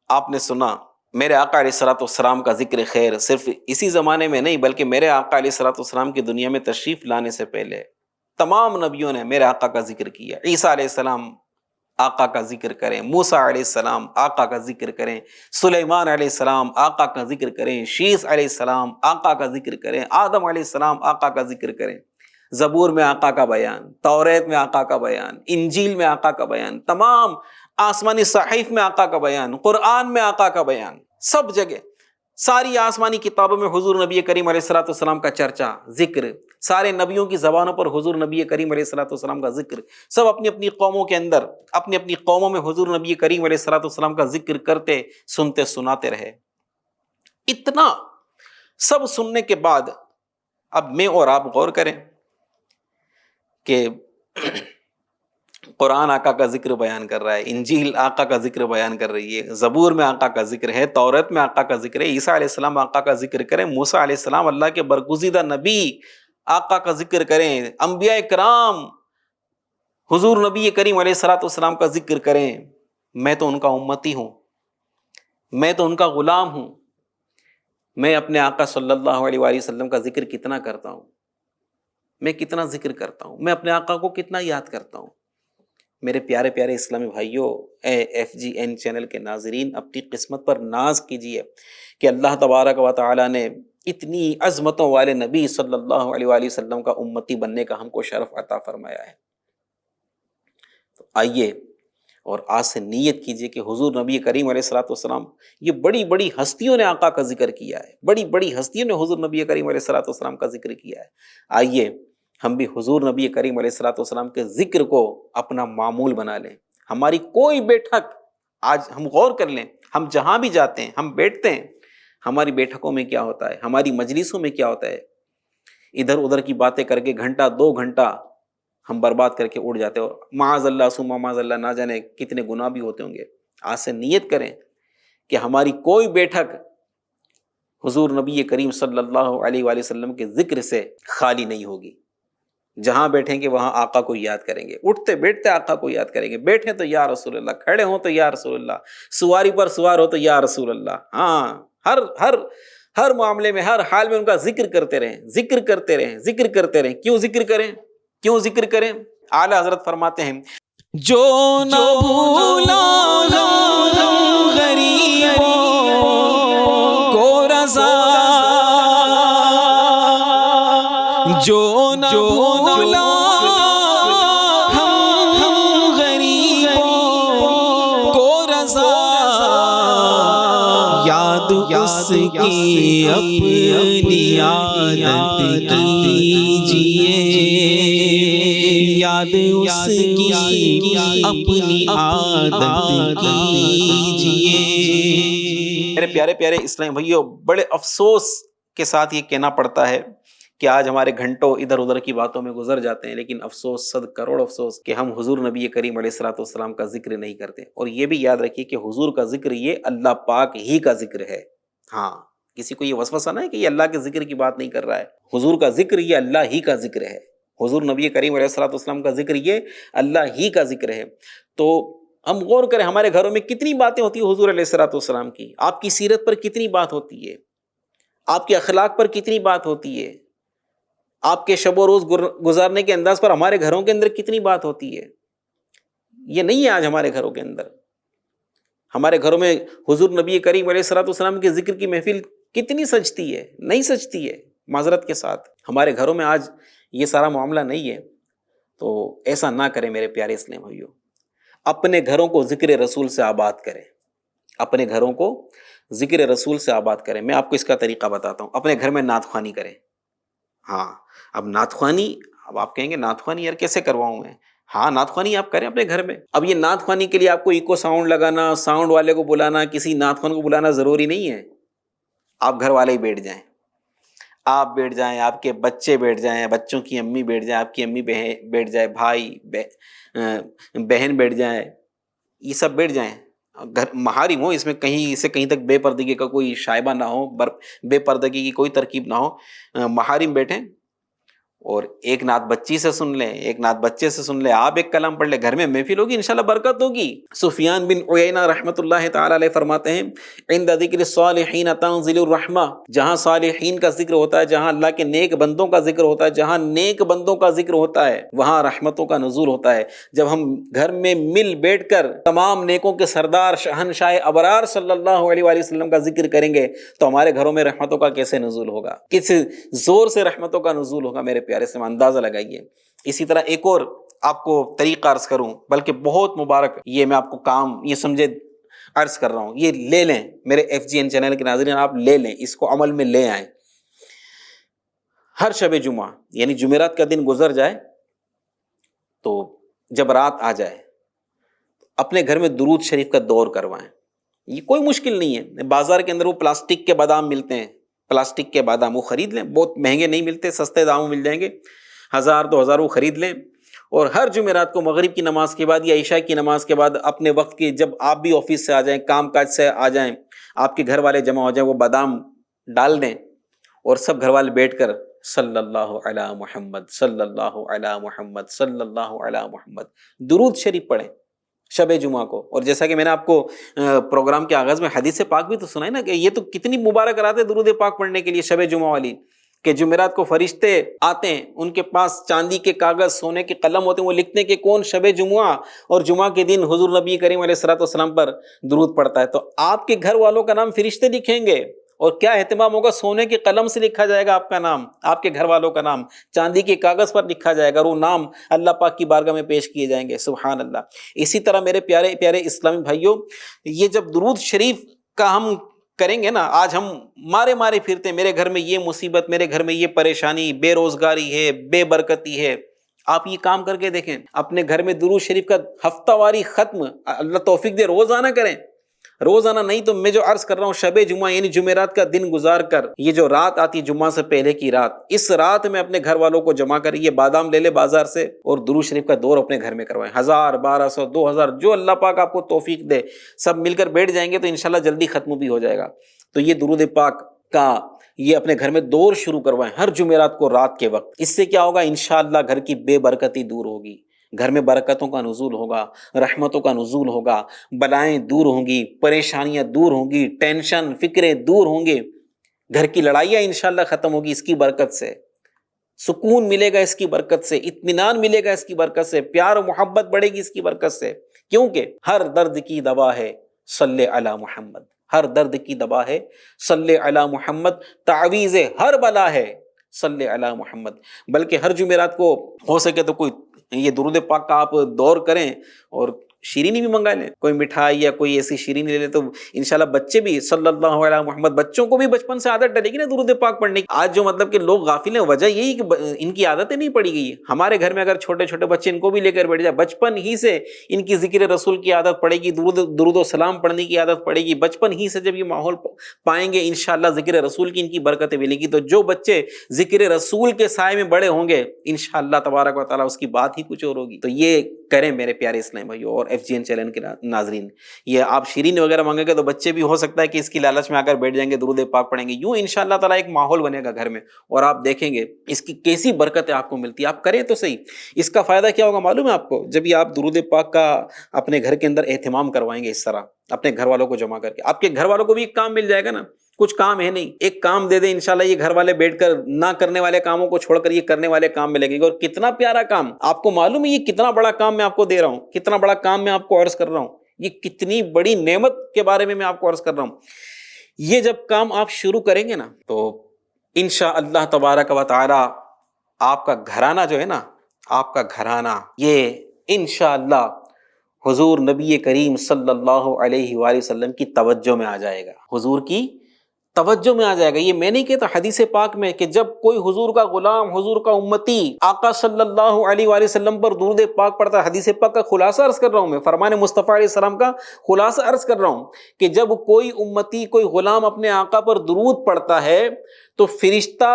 آپ نے سنا میرے آقا علیہ الصلوۃ والسلام کا ذکر خیر صرف اسی زمانے میں نہیں، بلکہ میرے آقا علیہ الصلوۃ والسلام کی دنیا میں تشریف لانے سے پہلے تمام نبیوں نے میرے آقا کا ذکر کیا۔ عیسیٰ علیہ السلام آقا کا ذکر کریں، موسیٰ علیہ السلام آقا کا ذکر کریں، سلیمان علیہ السلام آقا کا ذکر کریں، شیس علیہ السلام آقا کا ذکر کریں، آدم علیہ السلام آقا کا ذکر کریں۔ زبور میں آقا کا بیان، توریت میں آقا کا بیان، انجیل میں آقا کا بیان، تمام آسمانی صحائف میں آقا کا بیان، قرآن میں آقا کا بیان، سب جگہ ساری آسمانی کتابوں میں حضور نبی کریم علیہ الصلوۃ والسلام کا چرچا، ذکر، سارے نبیوں کی زبانوں پر حضور نبی کریم علیہ الصلوۃ والسلام کا ذکر، سب اپنی اپنی قوموں کے اندر اپنی اپنی قوموں میں حضور نبی کریم علیہ الصلوۃ والسلام کا ذکر کرتے، سنتے، سناتے رہے۔ اتنا سب سننے کے بعد اب میں اور آپ غور کریں کہ قرآن آقا کا ذکر بیان کر رہا ہے، انجیل آقا کا ذکر بیان کر رہی ہے، زبور میں آقا کا ذکر ہے، توریت میں آقا کا ذکر ہے، عیسیٰ علیہ السلام آقا کا ذکر کریں، موسیٰ علیہ السلام اللہ کے برگزیدہ نبی آقا کا ذکر کریں، انبیاء کرام حضور نبی کریم علیہ الصلوۃ والسلام کا ذکر کریں۔ میں تو ان کا امتی ہوں، میں تو ان کا غلام ہوں، میں اپنے آقا صلی اللہ علیہ وآلہ وسلم کا ذکر کتنا کرتا ہوں، میں کتنا ذکر کرتا ہوں، میں اپنے آقا کو کتنا یاد کرتا ہوں۔ میرے پیارے پیارے اسلامی بھائیوں، A F G N channel کے ناظرین، اپنی قسمت پر ناز کیجئے کہ اللہ تبارک و تعالیٰ نے اتنی عظمتوں والے نبی صلی اللہ علیہ وآلہ وسلم کا امتی بننے کا ہم کو شرف عطا فرمایا ہے۔ تو آئیے اور آج سے نیت کیجئے کہ حضور نبی کریم علیہ الصلوۃ والسلام، یہ بڑی بڑی ہستیوں نے آقا کا ذکر کیا ہے، بڑی بڑی ہستیوں نے حضور نبی کریم علیہ الصلوۃ والسلام کا ذکر کیا ہے۔ آئیے ہم بھی حضور نبی کریم علیہ الصلوۃ والسلام کے ذکر کو اپنا معمول بنا لیں۔ ہماری کوئی بیٹھک، آج ہم غور کر لیں، ہم جہاں بھی جاتے ہیں، ہم بیٹھتے ہیں، ہماری بیٹھکوں میں کیا ہوتا ہے، ہماری مجلسوں میں کیا ہوتا ہے، ادھر ادھر کی باتیں کر کے گھنٹہ 2 گھنٹہ ہم برباد کر کے اڑ جاتے ہیں، اور معاذ اللہ ثم معاذ اللہ نہ جانے کتنے گناہ بھی ہوتے ہوں گے۔ آج سے نیت کریں کہ ہماری کوئی بیٹھک حضور نبی کریم صلی اللہ علیہ وآلہ وسلم کے ذکر سے خالی نہیں ہوگی۔ جہاں بیٹھیں گے وہاں آقا کو یاد کریں گے، اٹھتے بیٹھتے آقا کو یاد کریں گے، بیٹھیں تو یا رسول اللہ، کھڑے ہوں تو یا رسول اللہ، سواری پر سوار ہو تو یا رسول اللہ۔ ہاں، ہر معاملے میں، ہر حال میں ان کا ذکر کرتے رہیں، ذکر کرتے رہیں، ذکر کرتے رہیں۔ کیوں ذکر کریں؟ کیوں ذکر کریں؟ اعلیٰ حضرت فرماتے ہیں، جو نہ بھولا غم غریبوں کو رضا، جو نہ بھولا ہم غریبوں کو رضا، یاد اس کی اپنی عادت کیجئے، یاد اس کی اپنی عادت کیجئے۔ میرے پیارے پیارے اسلامی بھائیوں، بڑے افسوس کے ساتھ یہ کہنا پڑتا ہے کہ آج ہمارے گھنٹوں ادھر ادھر کی باتوں میں گزر جاتے ہیں، لیکن افسوس، 100 کروڑ افسوس کہ ہم حضور نبی کریم علیہ الصلوۃ والسلام کا ذکر نہیں کرتے۔ اور یہ بھی یاد رکھیے کہ حضور کا ذکر یہ اللہ پاک ہی کا ذکر ہے۔ ہاں، کسی کو یہ وسوسہ نہ ہے کہ یہ اللہ کے ذکر کی بات نہیں کر رہا ہے، حضور کا ذکر یہ اللہ ہی کا ذکر ہے، حضور نبی کریم علیہ الصلوۃ والسلام کا ذکر یہ اللہ ہی کا ذکر ہے۔ تو ہم غور کریں، ہمارے گھروں میں کتنی باتیں ہوتی ہیں حضور علیہ الصلوۃ والسلام کی، آپ کی سیرت پر کتنی بات ہوتی ہے، آپ کے اخلاق پر کتنی بات ہوتی ہے، آپ کے شب و روز گزارنے کے انداز پر ہمارے گھروں کے اندر کتنی بات ہوتی ہے۔ یہ نہیں ہے آج ہمارے گھروں کے اندر۔ ہمارے گھروں میں حضور نبی کریم علیہ الصلوۃ والسلام کے ذکر کی محفل کتنی سجتی ہے، نہیں سجتی ہے، معذرت کے ساتھ ہمارے گھروں میں آج یہ سارا معاملہ نہیں ہے۔ تو ایسا نہ کریں میرے پیارے اسلام بھائیوں، اپنے گھروں کو ذکر رسول سے آباد کریں، اپنے گھروں کو ذکر رسول سے آباد کریں۔ میں آپ کو اس کا طریقہ بتاتا ہوں۔ اپنے گھر میں نعت خوانی کریں۔ ہاں، اب نعت خوانی، اب آپ کہیں گے نعت خوانی یار کیسے کرواؤں میں؟ ہاں، نعت خوانی آپ کریں اپنے گھر میں۔ اب یہ نعت خوانی کے لیے آپ کو ایکو ساؤنڈ لگانا، ساؤنڈ والے کو بلانا، کسی نعت خوان کو بلانا ضروری نہیں ہے۔ آپ گھر والے ہی بیٹھ جائیں، آپ بیٹھ جائیں، آپ کے بچے بیٹھ جائیں، بچوں کی امی بیٹھ جائیں، آپ کی امی بیٹھ جائے، بھائی بہن بیٹھ جائیں، یہ سب بیٹھ جائیں۔ گھر محارم ہو، اس میں کہیں سے کہیں تک بے پردگی کا کوئی شائبہ نہ ہو، بے پردگی کی کوئی ترکیب نہ ہو، محارم بیٹھیں، اور ایک نعت بچی سے سن لیں، ایک نعت بچے سے سن لیں، آپ ایک کلام پڑھ لیں، گھر میں محفل ہوگی، انشاءاللہ برکت ہوگی۔ سفیان بن عیینہ رحمۃ اللہ تعالی علیہ فرماتے ہیں، عند ذکر الصالحین تنزل الرحمہ، جہاں صالحین کا ذکر ہوتا ہے، جہاں اللہ کے نیک بندوں کا ذکر ہوتا ہے، جہاں نیک بندوں کا ذکر ہوتا ہے، وہاں رحمتوں کا نزول ہوتا ہے۔ جب ہم گھر میں مل بیٹھ کر تمام نیکوں کے سردار شہنشاہ ابرار صلی اللہ علیہ وآلہ وسلم کا ذکر کریں گے تو ہمارے گھروں میں رحمتوں کا کیسے نزول ہوگا، کس زور سے رحمتوں کا نزول ہوگا، میرے پیارے سے اندازہ لگائیے۔ اسی طرح ایک اور آپ کو طریقہ عرض کروں، بلکہ بہت مبارک، یہ میں آپ کو کام یہ سمجھے عرض کر رہا ہوں، یہ لے لیں میرے ایف جی این چینل کے ناظرین، آپ لے لیں، اس کو عمل میں لے آئیں۔ ہر شب جمعہ یعنی جمعرات کا دن گزر جائے تو جب رات آ جائے اپنے گھر میں درود شریف کا دور کروائیں، یہ کوئی مشکل نہیں ہے. بازار کے اندر وہ پلاسٹک کے بادام ملتے ہیں، پلاسٹک کے بادام، وہ خرید لیں، بہت مہنگے نہیں ملتے، سستے داموں مل جائیں گے، 1000-2000 وہ خرید لیں. اور ہر جمعرات کو مغرب کی نماز کے بعد یا عشاء کی نماز کے بعد اپنے وقت کی، جب آپ بھی آفس سے آ جائیں، کام کاج سے آ جائیں، آپ کے گھر والے جمع ہو جائیں، وہ بادام ڈال دیں اور سب گھر والے بیٹھ کر صلی اللہ علی محمد صلی اللہ علی محمد صلی اللہ علی محمد درود شریف پڑھیں شب جمعہ کو. اور جیسا کہ میں نے آپ کو پروگرام کے آغاز میں حدیث پاک بھی تو سنائی نا، کہ یہ تو کتنی مبارک رات ہے درود پاک پڑھنے کے لیے شب جمعہ والی، کہ جمعرات کو فرشتے آتے ہیں، ان کے پاس چاندی کے کاغذ، سونے کے قلم ہوتے ہیں، وہ لکھتے ہیں کہ کون شب جمعہ اور جمعہ کے دن حضور نبی کریم علیہ الصلوۃ والسلام پر درود پڑھتا ہے. تو آپ کے گھر والوں کا نام فرشتے لکھیں گے، اور کیا اہتمام ہوگا، سونے کے قلم سے لکھا جائے گا آپ کا نام، آپ کے گھر والوں کا نام چاندی کے کاغذ پر لکھا جائے گا، اور وہ نام اللہ پاک کی بارگاہ میں پیش کیے جائیں گے. سبحان اللہ. اسی طرح میرے پیارے پیارے اسلامی بھائیوں، یہ جب درود شریف کا ہم کریں گے نا، آج ہم مارے پھرتے ہیں، میرے گھر میں یہ مصیبت، میرے گھر میں یہ پریشانی، بے روزگاری ہے، بے برکتی ہے. آپ یہ کام کر کے دیکھیں، اپنے گھر میں درود شریف کا ہفتہ واری ختم، اللہ توفیق دے روزانہ کریں. روزانہ نہیں تو میں جو عرض کر رہا ہوں، شب جمعہ یعنی جمعرات کا دن گزار کر، یہ جو رات آتی جمعہ سے پہلے کی رات، اس رات میں اپنے گھر والوں کو جمع کر، یہ بادام لے لے بازار سے اور درود شریف کا دور اپنے گھر میں کروائیں. 1000 1200 2000 جو اللہ پاک آپ کو توفیق دے، سب مل کر بیٹھ جائیں گے تو انشاءاللہ جلدی ختم بھی ہو جائے گا. تو یہ درود پاک کا یہ اپنے گھر میں دور شروع کروائیں ہر جمعرات کو رات کے وقت. اس سے کیا ہوگا، انشاءاللہ گھر کی بے برکتی دور ہوگی، گھر میں برکتوں کا نزول ہوگا، رحمتوں کا نزول ہوگا، بلائیں دور ہوں گی، پریشانیاں دور ہوں گی، ٹینشن فکریں دور ہوں گے، گھر کی لڑائیاں انشاءاللہ ختم ہوگی اس کی برکت سے، سکون ملے گا اس کی برکت سے، اطمینان ملے گا اس کی برکت سے، پیار و محبت بڑھے گی اس کی برکت سے. کیونکہ ہر درد کی دوا ہے صلی علی محمد، ہر درد کی دوا ہے صلی علی محمد، تعویذ ہر بلا ہے صلی علی محمد. بلکہ ہر جمعرات کو ہو سکے تو کوئی یہ درود پاک کا آپ دور کریں، اور شیرینی بھی منگا لیں، کوئی مٹھائی یا کوئی ایسی شیرینی لے لیں، تو انشاءاللہ بچے بھی صلی اللہ علیہ محمد، بچوں کو بھی بچپن سے عادت ڈلے گی نا درود پاک پڑھنے کی. آج جو مطلب کہ لوگ غافل ہیں، وجہ یہی کہ ان کی عادتیں نہیں پڑی گئی. ہمارے گھر میں اگر چھوٹے چھوٹے بچے، ان کو بھی لے کر بیٹھ جائے، بچپن ہی سے ان کی ذکر رسول کی عادت پڑے گی، درود و سلام پڑھنے کی عادت پڑے گی. بچپن ہی سے جب یہ ماحول پائیں گے انشاءاللہ ذکر رسول کی ان کی برکتیں ملیں گی. تو جو بچے ذکر رسول کے سائے میں بڑے ہوں گے انشاءاللہ تبارک و تعالیٰ اس کی بات ہی کچھ اور ہوگی. تو یہ کریں میرے پیارے اسلام بھائیو اور FGN چینل کے ناظرین. یہ آپ شیرین وغیرہ مانگیں گے تو بچے بھی ہو سکتا ہے کہ اس کی لالچ میں آ کر بیٹھ جائیں گے، درود پاک پڑھیں گے. یوں انشاءاللہ تعالیٰ ایک ماحول بنے گا گھر میں، اور آپ دیکھیں گے اس کی کیسی برکتیں آپ کو ملتی ہے. آپ کریں تو صحیح. اس کا فائدہ کیا ہوگا معلوم ہے آپ کو؟ جب یہ آپ درود پاک کا اپنے گھر کے اندر اہتمام کروائیں گے، اس طرح اپنے گھر والوں کو جمع کر کے، آپ کے گھر والوں کو بھی ایک کام مل جائے گا نا. کچھ کام ہے نہیں، ایک کام دے دیں انشاءاللہ، یہ گھر والے بیٹھ کر نہ کرنے والے کاموں کو چھوڑ کر یہ کرنے والے کام میں لگیں گے. اور کتنا پیارا کام، آپ کو معلوم ہے یہ کتنا بڑا کام میں آپ کو دے رہا ہوں، کتنا بڑا کام میں آپ کو عرض کر رہا ہوں، یہ کتنی بڑی نعمت کے بارے میں آپ کو عرض کر رہا ہوں. یہ جب کام آپ شروع کریں گے نا تو انشاءاللہ تبارک و تعالی آپ کا گھرانہ جو ہے نا، آپ کا گھرانہ یہ انشاءاللہ حضور نبی کریم صلی اللہ علیہ وآلہ وسلم کی توجہ میں آ جائے گا، حضور کی توجہ میں آ جائے گا. یہ میں نہیں کہتا، حدیث پاک میں کہ جب کوئی حضور کا غلام، حضور کا امتی آقا صلی اللہ علیہ وآلہ وسلم پر درود پاک پڑھتا ہے، حدیث پاک کا خلاصہ عرض کر رہا ہوں میں، فرمان مصطفیٰ علیہ السلام کا خلاصہ عرض کر رہا ہوں، کہ جب کوئی امتی، کوئی غلام اپنے آقا پر درود پڑھتا ہے تو فرشتہ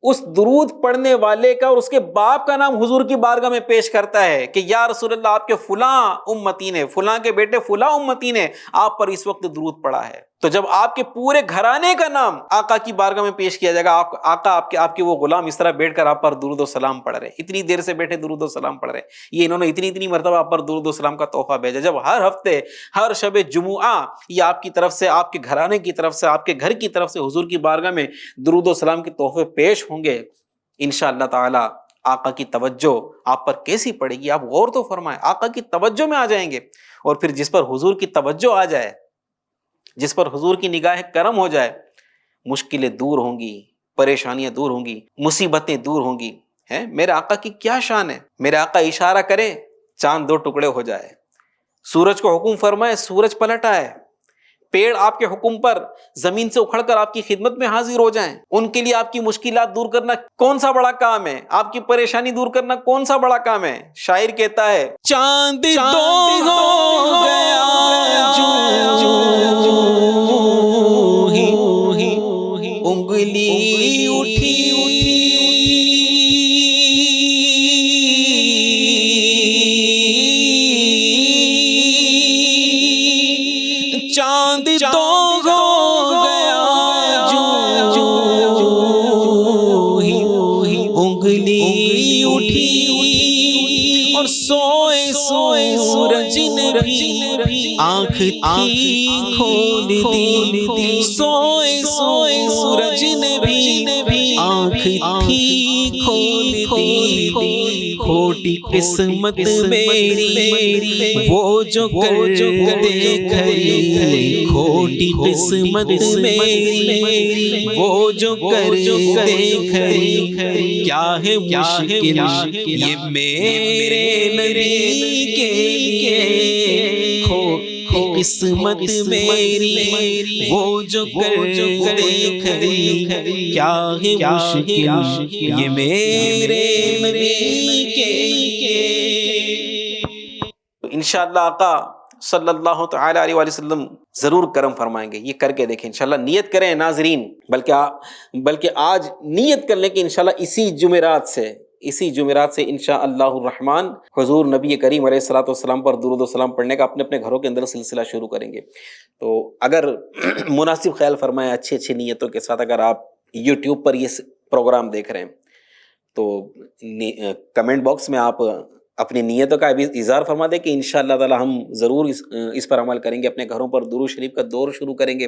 اس درود پڑھنے والے کا اور اس کے باپ کا نام حضور کی بارگاہ میں پیش کرتا ہے کہ یا رسول اللہ، آپ کے فلاں امتی نے، فلاں کے بیٹے فلاں امتی نے آپ پر اس وقت درود پڑھا ہے. تو جب آپ کے پورے گھرانے کا نام آقا کی بارگاہ میں پیش کیا جائے گا، آقا آپ کے وہ غلام اس طرح بیٹھ کر آپ پر درود و سلام پڑھ رہے، اتنی دیر سے بیٹھے درود و سلام پڑھ رہے، یہ انہوں نے اتنی مرتبہ آپ پر درود و سلام کا تحفہ بھیجا. جب ہر ہفتے، ہر شب جمعہ یہ آپ کی طرف سے، آپ کے گھرانے کی طرف سے، آپ کے گھر کی طرف سے حضور کی بارگاہ میں درود و سلام کے تحفے پیش ہوں گے، انشاءاللہ تعالی آقا کی توجہ آپ پر کیسی پڑے گی. آپ غور تو فرمائیں، آقا کی توجہ میں آ جائیں گے. اور پھر جس پر حضور کی توجہ آ جائے، جس پر حضور کی نگاہ کرم ہو جائے، مشکلیں دور ہوں گی، پریشانیاں دور ہوں گی، مصیبتیں دور ہوں گی. میرے آقا کی کیا شان ہے، میرے آقا اشارہ کرے چاند 2 ٹکڑے ہو جائے، سورج کو حکم فرمائے سورج پلٹ آئے، پیڑ آپ کے حکم پر زمین سے اکھڑ کر آپ کی خدمت میں حاضر ہو جائیں، ان کے لیے آپ کی مشکلات دور کرنا کون سا بڑا کام ہے؟ آپ کی پریشانی دور کرنا کون سا بڑا کام ہے؟ شاعر کہتا ہے چاند دو ہو گیا انگلی اٹھی چاند تو ہو گیا انگلی اٹھی اور سوئے سورج نے بھی آنکھ تھی کھول دی، سوئے سورج نے بھی آنکھ تھی کھول دی، کھوٹی قسمت میری وہ جو کر دے کھری، کھوٹی قسمت میری وہ جو کر دے کھری، کیا ہے مشکل یہ میرے نبی کے لیے، کھوٹی قسمت میری وہ جو کر دے کھری، کیا ہے مشکل یہ میرے نبی کے لیے۔ انشاءاللہ آقا صلی اللہ تعالی علیہ وآلہ وسلم ضرور کرم فرمائیں گے، یہ کر کے دیکھیں انشاءاللہ، نیت کریں ناظرین، بلکہ آج نیت کر لیں کہ انشاءاللہ اسی جمعرات سے انشاءاللہ الرحمن حضور نبی کریم علیہ الصلوۃ والسلام پر درود و سلام پڑھنے کا اپنے اپنے گھروں کے اندر سلسلہ شروع کریں گے۔ تو اگر مناسب خیال فرمائیں، اچھی اچھی نیتوں کے ساتھ اگر آپ یوٹیوب پر یہ پروگرام دیکھ رہے ہیں تو کمنٹ باکس میں آپ اپنی نیتوں کا بھی اظہار فرما دیں کہ انشاءاللہ تعالی ہم ضرور اس پر عمل کریں گے، اپنے گھروں پر درود شریف کا دور شروع کریں گے،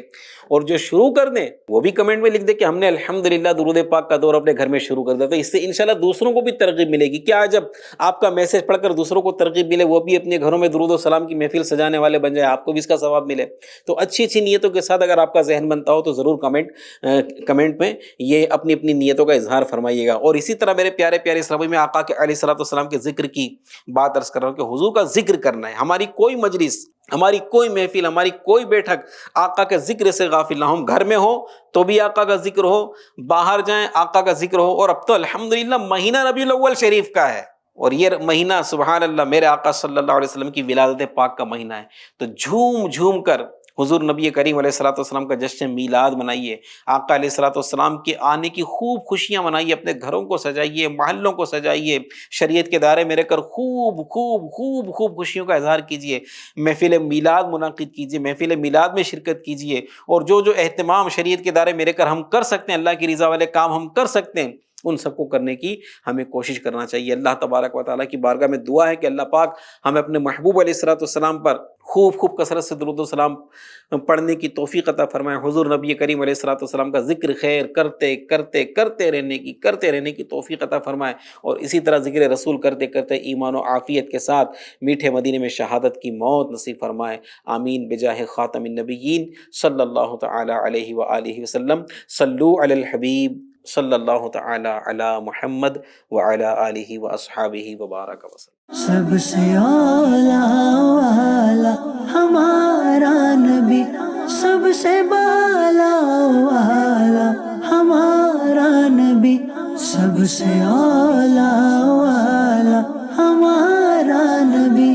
اور جو شروع کر دیں وہ بھی کمنٹ میں لکھ دیں کہ ہم نے الحمدللہ درود پاک کا دور اپنے گھر میں شروع کر دیا، تو اس سے انشاءاللہ دوسروں کو بھی ترغیب ملے گی۔ کیا جب آپ کا میسج پڑھ کر دوسروں کو ترغیب ملے، وہ بھی اپنے گھروں میں درود و سلام کی محفل سجانے والے بن جائے، آپ کو بھی اس کا ثواب ملے۔ تو اچھی اچھی نیتوں کے ساتھ اگر آپ کا ذہن بنتا ہو تو ضرور کمنٹ میں یہ اپنی اپنی نیتوں کا اظہار فرمائیے گا۔ اور اسی طرح میرے پیارے پیارے اسلامی میں آقا کے علیہ الصلوۃ والسلام کے ذکر کی بات عرض کر رہا ہوں کہ حضور کا ذکر کرنا ہے، ہماری کوئی مجلس، ہماری کوئی محفل، ہماری کوئی بیٹھک آقا کے ذکر سے غافل نہ ہو، گھر میں ہو تو بھی آقا کا ذکر ہو، باہر جائیں آقا کا ذکر ہو۔ اور اب تو الحمدللہ مہینہ ربیع الاول شریف کا ہے، اور یہ مہینہ سبحان اللہ میرے آقا صلی اللہ علیہ وسلم کی ولادت پاک کا مہینہ ہے، تو جھوم جھوم کر حضور نبی کریم علیہ الصلوۃ والسلام کا جشن میلاد منائیے، آقا علیہ الصلوۃ والسلام کے آنے کی خوب خوشیاں منائیے، اپنے گھروں کو سجائیے، محلوں کو سجائیے، شریعت کے دائرے میں رہ کر خوب خوب خوب خوب خوشیوں کا اظہار کیجیے، محفل میلاد منعقد کیجیے، محفل میلاد میں شرکت کیجیے، اور جو جو اہتمام شریعت کے دائرے میں رہ کر ہم کر سکتے ہیں، اللہ کی رضا والے کام ہم کر سکتے ہیں، ان سب کو کرنے کی ہمیں کوشش کرنا چاہیے۔ اللہ تبارک و تعالیٰ کی بارگاہ میں دعا ہے کہ اللہ پاک ہمیں اپنے محبوب علیہ الصلوۃ والسلام پر خوب خوب کثرت سے درود و سلام پڑھنے کی توفیق عطا فرمائے، حضور نبی کریم علیہ الصلوۃ والسلام کا ذکر خیر کرتے رہنے کی توفیق عطا فرمائے، اور اسی طرح ذکر رسول کرتے کرتے ایمان و عافیت کے ساتھ میٹھے مدینے میں شہادت کی موت نصیب فرمائے، آمین بجاہ خاتم النبیین صلی اللہ تعالی علیہ وآلہ وسلم۔ صلو علی الحبیب صلی اللہ تعالی علی محمد وعلی آلہ واصحابہ وبارک وسلم۔ سب سے اعلیٰ والا ہمارا نبی، سب سے بالا والا ہمارا نبی، سب سے اعلیٰ والا ہمارا نبی،